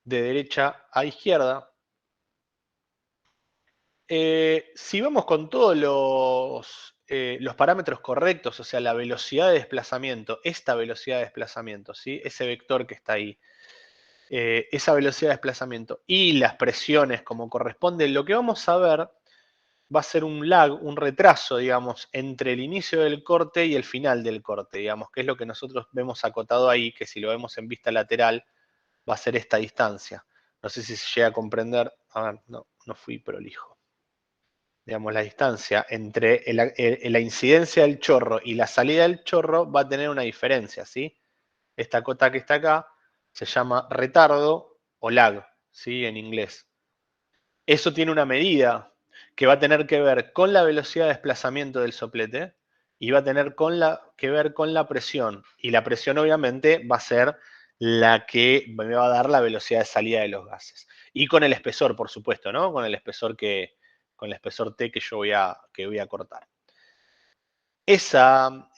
Speaker 1: De derecha a izquierda. Si vamos con todos los parámetros correctos, o sea, la velocidad de desplazamiento, esta velocidad de desplazamiento, ¿sí? Ese vector que está ahí, esa velocidad de desplazamiento y las presiones como corresponde, lo que vamos a ver va a ser un lag, un retraso, digamos, entre el inicio del corte y el final del corte, digamos, que es lo que nosotros vemos acotado ahí, que si lo vemos en vista lateral va a ser esta distancia. No sé si se llega a comprender. A ver, no fui prolijo. Digamos, la distancia entre la incidencia del chorro y la salida del chorro va a tener una diferencia, ¿sí? Esta cota que está acá se llama retardo o lag, ¿sí? En inglés. Eso tiene una medida que va a tener que ver con la velocidad de desplazamiento del soplete y va a tener que ver con la presión. Y la presión, obviamente, va a ser la que me va a dar la velocidad de salida de los gases. Y con el espesor, por supuesto, ¿no? Con el espesor T que yo voy a cortar. Esa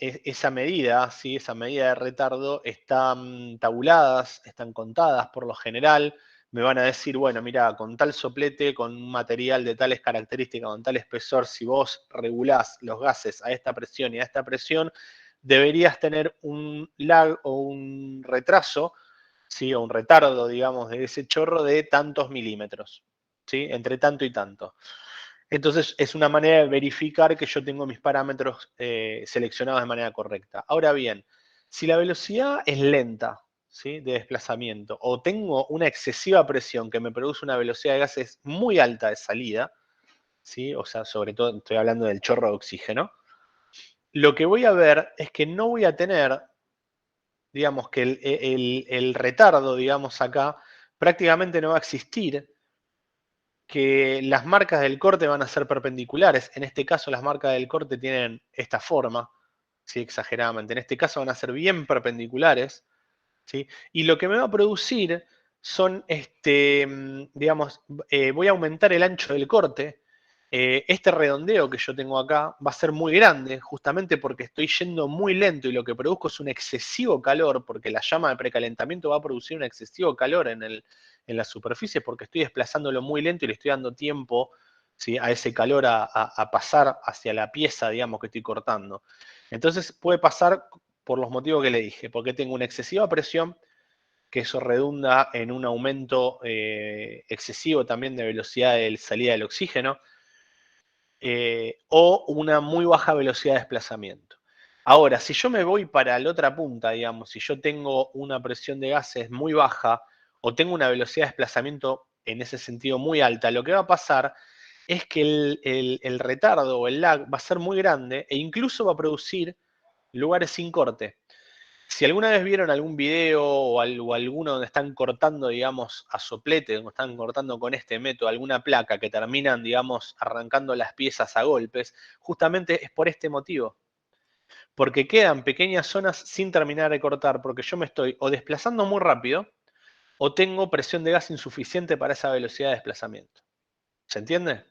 Speaker 1: medida, ¿sí? Esa medida de retardo están tabuladas, están contadas por lo general. Me van a decir, bueno, mira, con tal soplete, con un material de tales características, con tal espesor, si vos regulás los gases a esta presión y a esta presión, deberías tener un lag o un retraso, ¿sí? O un retardo, digamos, de ese chorro de tantos milímetros, ¿sí? Entre tanto y tanto. Entonces es una manera de verificar que yo tengo mis parámetros seleccionados de manera correcta. Ahora bien, si la velocidad es lenta, ¿sí? De desplazamiento, o tengo una excesiva presión que me produce una velocidad de gases muy alta de salida, ¿sí? O sea, sobre todo estoy hablando del chorro de oxígeno, lo que voy a ver es que no voy a tener, digamos, que el retardo, digamos, acá prácticamente no va a existir, que las marcas del corte van a ser perpendiculares. En este caso las marcas del corte tienen esta forma, ¿sí? Exageradamente. En este caso van a ser bien perpendiculares, ¿sí? Y lo que me va a producir son, digamos, voy a aumentar el ancho del corte. Este redondeo que yo tengo acá va a ser muy grande, justamente porque estoy yendo muy lento y lo que produzco es un excesivo calor, porque la llama de precalentamiento va a producir un excesivo calor en la superficie, porque estoy desplazándolo muy lento y le estoy dando tiempo, ¿sí? A ese calor a pasar hacia la pieza, digamos, que estoy cortando. Entonces puede pasar por los motivos que le dije, porque tengo una excesiva presión, que eso redunda en un aumento excesivo también de velocidad de salida del oxígeno, o una muy baja velocidad de desplazamiento. Ahora, si yo me voy para la otra punta, digamos, si yo tengo una presión de gases muy baja o tengo una velocidad de desplazamiento en ese sentido muy alta, lo que va a pasar es que el retardo o el lag va a ser muy grande e incluso va a producir lugares sin corte. Si alguna vez vieron algún video o alguno donde están cortando, digamos, a soplete, donde están cortando con este método alguna placa que terminan, digamos, arrancando las piezas a golpes, justamente es por este motivo. Porque quedan pequeñas zonas sin terminar de cortar, porque yo me estoy o desplazando muy rápido o tengo presión de gas insuficiente para esa velocidad de desplazamiento. ¿Se entiende?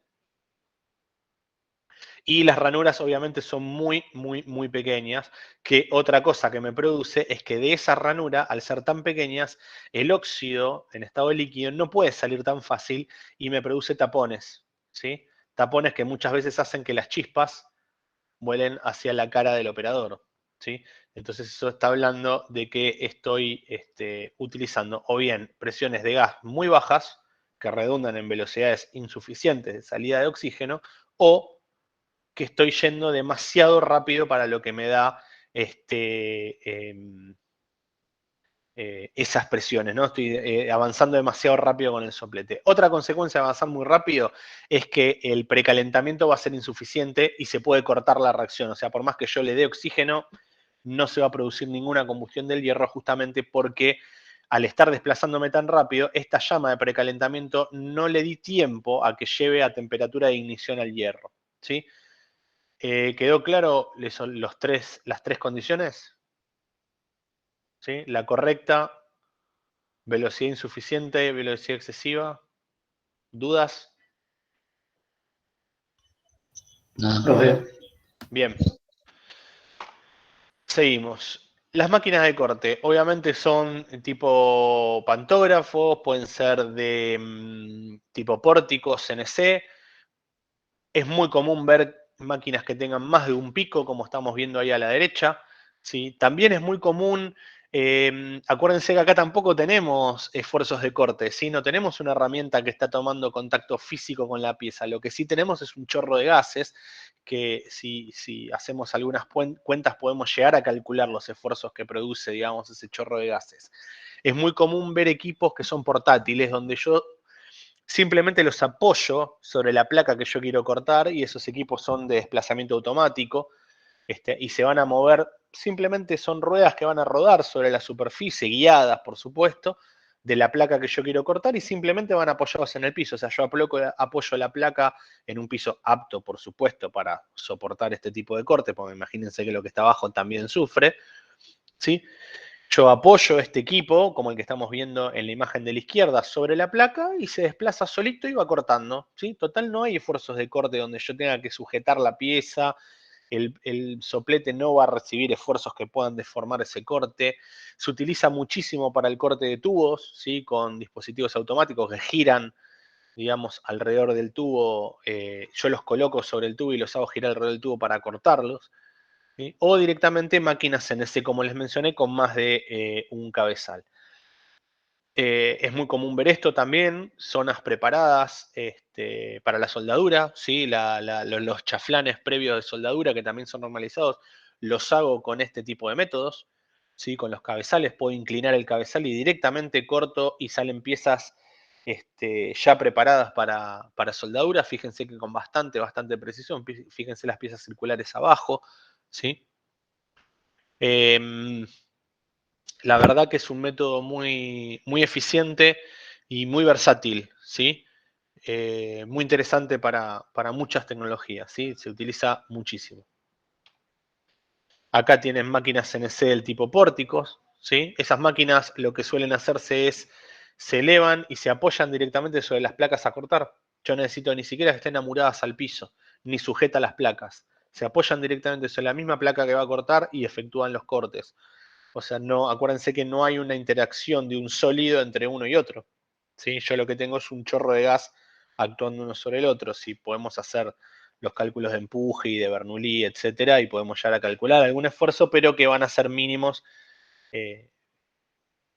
Speaker 1: Y las ranuras obviamente son muy, muy, muy pequeñas, que otra cosa que me produce es que de esa ranura, al ser tan pequeñas, el óxido en estado líquido no puede salir tan fácil y me produce tapones, ¿sí? Tapones que muchas veces hacen que las chispas vuelen hacia la cara del operador, ¿sí? Entonces eso está hablando de que estoy utilizando o bien presiones de gas muy bajas, que redundan en velocidades insuficientes de salida de oxígeno, o que estoy yendo demasiado rápido para lo que me da esas presiones, ¿no? Estoy avanzando demasiado rápido con el soplete. Otra consecuencia de avanzar muy rápido es que el precalentamiento va a ser insuficiente y se puede cortar la reacción. O sea, por más que yo le dé oxígeno, no se va a producir ninguna combustión del hierro justamente porque al estar desplazándome tan rápido, esta llama de precalentamiento no le di tiempo a que lleve a temperatura de ignición al hierro, ¿sí? ¿Quedó claro las tres condiciones? ¿sí? La correcta, velocidad insuficiente, velocidad excesiva. ¿Dudas?
Speaker 4: No, no veo.
Speaker 1: Bien. Seguimos. Las máquinas de corte, obviamente son tipo pantógrafos, pueden ser de tipo pórticos, CNC. Es muy común ver máquinas que tengan más de un pico, como estamos viendo ahí a la derecha. ¿Sí? También es muy común, acuérdense que acá tampoco tenemos esfuerzos de corte, ¿sí? No tenemos una herramienta que está tomando contacto físico con la pieza. Lo que sí tenemos es un chorro de gases que si hacemos algunas cuentas podemos llegar a calcular los esfuerzos que produce, digamos, ese chorro de gases. Es muy común ver equipos que son portátiles, donde yo simplemente los apoyo sobre la placa que yo quiero cortar y esos equipos son de desplazamiento automático y se van a mover, simplemente son ruedas que van a rodar sobre la superficie, guiadas por supuesto, de la placa que yo quiero cortar y simplemente van apoyados en el piso. O sea, yo apoyo la placa en un piso apto, por supuesto, para soportar este tipo de corte, porque imagínense que lo que está abajo también sufre, ¿sí? Yo apoyo este equipo, como el que estamos viendo en la imagen de la izquierda, sobre la placa y se desplaza solito y va cortando, ¿sí? Total, no hay esfuerzos de corte donde yo tenga que sujetar la pieza, el soplete no va a recibir esfuerzos que puedan deformar ese corte. Se utiliza muchísimo para el corte de tubos, ¿sí? Con dispositivos automáticos que giran, digamos, alrededor del tubo. Yo los coloco sobre el tubo y los hago girar alrededor del tubo para cortarlos. ¿Sí? O directamente máquinas CNC, como les mencioné, con más de un cabezal. Es muy común ver esto también, zonas preparadas para la soldadura, ¿sí? Los chaflanes previos de soldadura que también son normalizados, los hago con este tipo de métodos, ¿sí? Con los cabezales puedo inclinar el cabezal y directamente corto y salen piezas ya preparadas para soldadura. Fíjense que con bastante precisión, fíjense las piezas circulares abajo, ¿sí? La verdad que es un método muy, muy eficiente y muy versátil, ¿sí? Muy interesante para muchas tecnologías, ¿sí? Se utiliza muchísimo. Acá tienen máquinas CNC del tipo pórticos, ¿sí? Esas máquinas lo que suelen hacerse es, se elevan y se apoyan directamente sobre las placas a cortar. Yo necesito ni siquiera que estén amuradas al piso, ni sujeta las placas. Se apoyan directamente sobre la misma placa que va a cortar y efectúan los cortes. O sea, no, acuérdense que no hay una interacción de un sólido entre uno y otro, ¿sí? Yo lo que tengo es un chorro de gas actuando uno sobre el otro. Si podemos hacer los cálculos de empuje y de Bernoulli, etcétera, y podemos llegar a calcular algún esfuerzo, pero que van a ser mínimos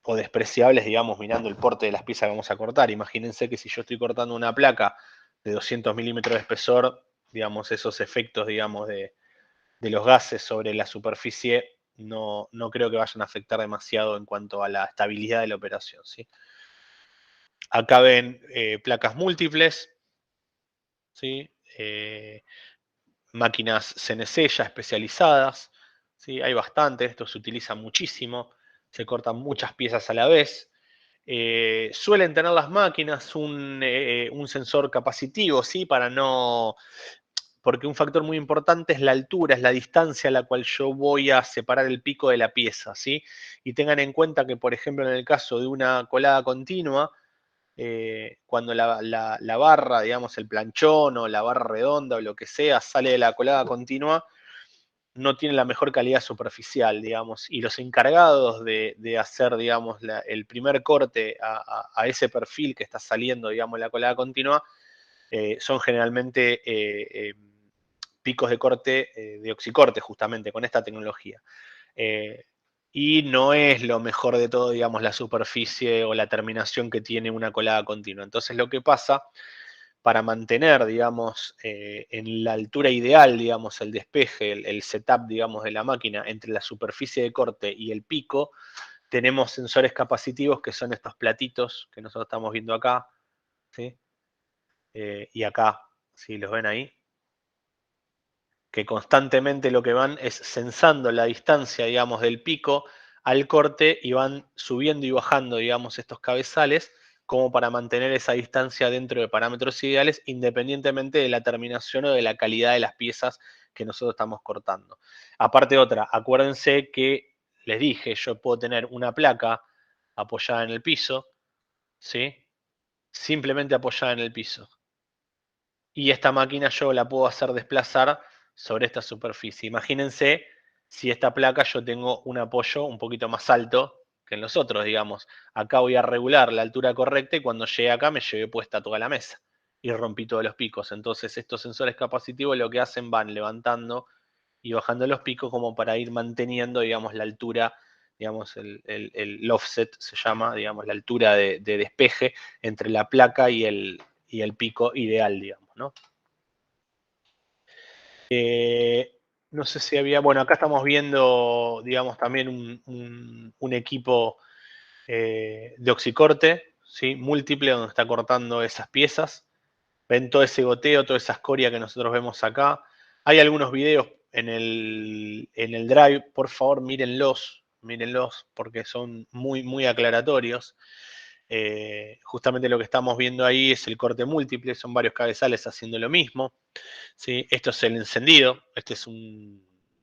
Speaker 1: o despreciables, digamos, mirando el porte de las piezas que vamos a cortar. Imagínense que si yo estoy cortando una placa de 200 milímetros de espesor, digamos, esos efectos, digamos, de los gases sobre la superficie no creo que vayan a afectar demasiado en cuanto a la estabilidad de la operación, ¿sí? Acá ven placas múltiples, ¿sí? Máquinas CNC ya especializadas, ¿sí? Hay bastante, esto se utiliza muchísimo, se cortan muchas piezas a la vez. Suelen tener las máquinas un sensor capacitivo, ¿sí? Porque un factor muy importante es la altura, es la distancia a la cual yo voy a separar el pico de la pieza, ¿sí? Y tengan en cuenta que, por ejemplo, en el caso de una colada continua, cuando la barra, digamos, el planchón o la barra redonda o lo que sea, sale de la colada continua, no tiene la mejor calidad superficial, digamos, y los encargados de hacer, digamos, el primer corte a ese perfil que está saliendo, digamos, la colada continua, son generalmente picos de corte, de oxicorte, justamente, con esta tecnología. Y no es lo mejor de todo, digamos, la superficie o la terminación que tiene una colada continua. Entonces, lo que pasa, para mantener, digamos, en la altura ideal, digamos, el despeje, el setup, digamos, de la máquina entre la superficie de corte y el pico, tenemos sensores capacitivos que son estos platitos que nosotros estamos viendo acá, ¿sí? Y acá, ¿sí? ¿Los ven ahí? Que constantemente lo que van es censando la distancia, digamos, del pico al corte y van subiendo y bajando, digamos, estos cabezales como para mantener esa distancia dentro de parámetros ideales, independientemente de la terminación o de la calidad de las piezas que nosotros estamos cortando. Aparte otra, acuérdense que les dije, yo puedo tener una placa apoyada en el piso, ¿sí? Simplemente apoyada en el piso. Y esta máquina yo la puedo hacer desplazar sobre esta superficie. Imagínense si esta placa yo tengo un apoyo un poquito más alto que en los otros, digamos. Acá voy a regular la altura correcta y cuando llegue acá me llevé puesta toda la mesa y rompí todos los picos. Entonces estos sensores capacitivos lo que hacen van levantando y bajando los picos como para ir manteniendo, digamos, la altura, digamos, el offset se llama, digamos, la altura de despeje entre la placa y el pico ideal, digamos, ¿no? No sé si había, bueno, acá estamos viendo, digamos, también un equipo de oxicorte, ¿sí? Múltiple, donde está cortando esas piezas. Ven todo ese goteo, toda esa escoria que nosotros vemos acá. Hay algunos videos en el Drive, por favor mírenlos, porque son muy, muy aclaratorios. Justamente lo que estamos viendo ahí es el corte múltiple, son varios cabezales haciendo lo mismo, ¿sí? Esto es el encendido, este es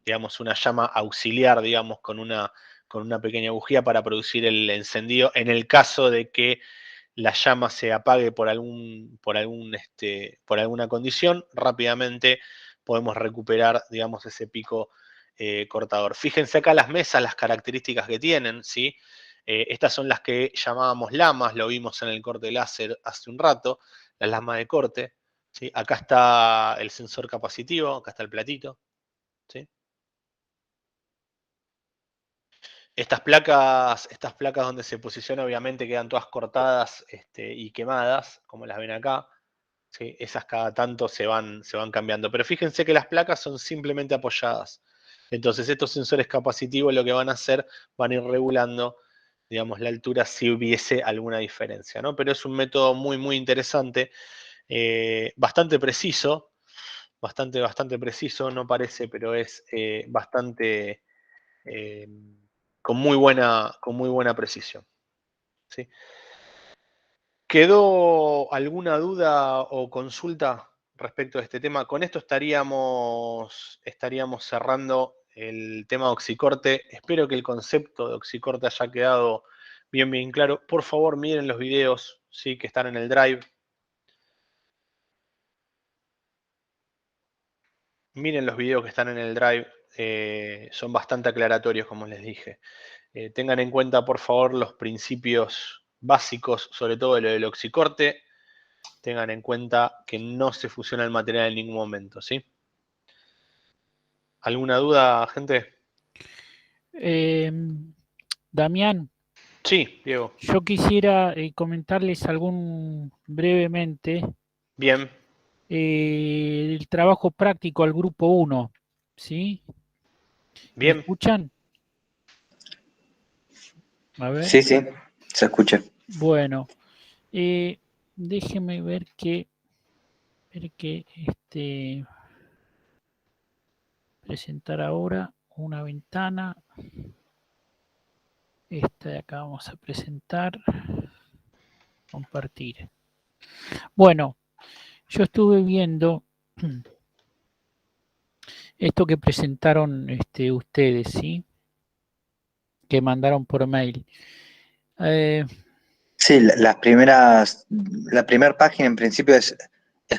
Speaker 1: digamos, una llama auxiliar, digamos, con una pequeña bujía para producir el encendido, en el caso de que la llama se apague por alguna condición, rápidamente podemos recuperar, digamos, ese pico cortador. Fíjense acá las mesas, las características que tienen, ¿sí? Estas son las que llamábamos lamas, lo vimos en el corte láser hace un rato, las lamas de corte, ¿sí? Acá está el sensor capacitivo, acá está el platito, ¿sí? Estas placas donde se posiciona obviamente quedan todas cortadas y quemadas, como las ven acá. ¿Sí? Esas cada tanto se van cambiando. Pero fíjense que las placas son simplemente apoyadas. Entonces estos sensores capacitivos lo que van a hacer, van a ir regulando, digamos, la altura si hubiese alguna diferencia, ¿no? Pero es un método muy, muy interesante, bastante preciso, bastante preciso, no parece, pero es bastante... con muy buena precisión, ¿sí? ¿Quedó alguna duda o consulta respecto a este tema? Con esto estaríamos cerrando el tema de oxicorte. Espero que el concepto de oxicorte haya quedado bien claro. Por favor, miren los videos, ¿sí? Que están en el Drive. Miren los videos que están en el Drive. Son bastante aclaratorios, como les dije. Tengan en cuenta, por favor, los principios básicos, sobre todo lo del oxicorte. Tengan en cuenta que no se fusiona el material en ningún momento, ¿sí? ¿Alguna duda, gente?
Speaker 2: Damián,
Speaker 1: Sí, Diego.
Speaker 2: yo quisiera comentarles brevemente
Speaker 1: Bien.
Speaker 2: el trabajo práctico al grupo 1, ¿sí? ¿Me
Speaker 1: Bien.
Speaker 2: escuchan? A ver.
Speaker 3: Sí, se escucha.
Speaker 2: Bueno, déjeme ver que presentar ahora una ventana. Esta de acá vamos a presentar. Compartir. Bueno, yo estuve viendo esto que presentaron ustedes, ¿sí? Que mandaron por mail.
Speaker 3: Sí, la primera página en principio es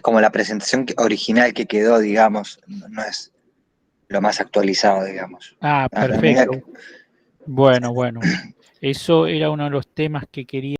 Speaker 3: como la presentación original que quedó, digamos, no es lo más actualizado, digamos.
Speaker 2: Ah,
Speaker 3: A medida
Speaker 2: perfecto. Bueno, eso era uno de los temas que quería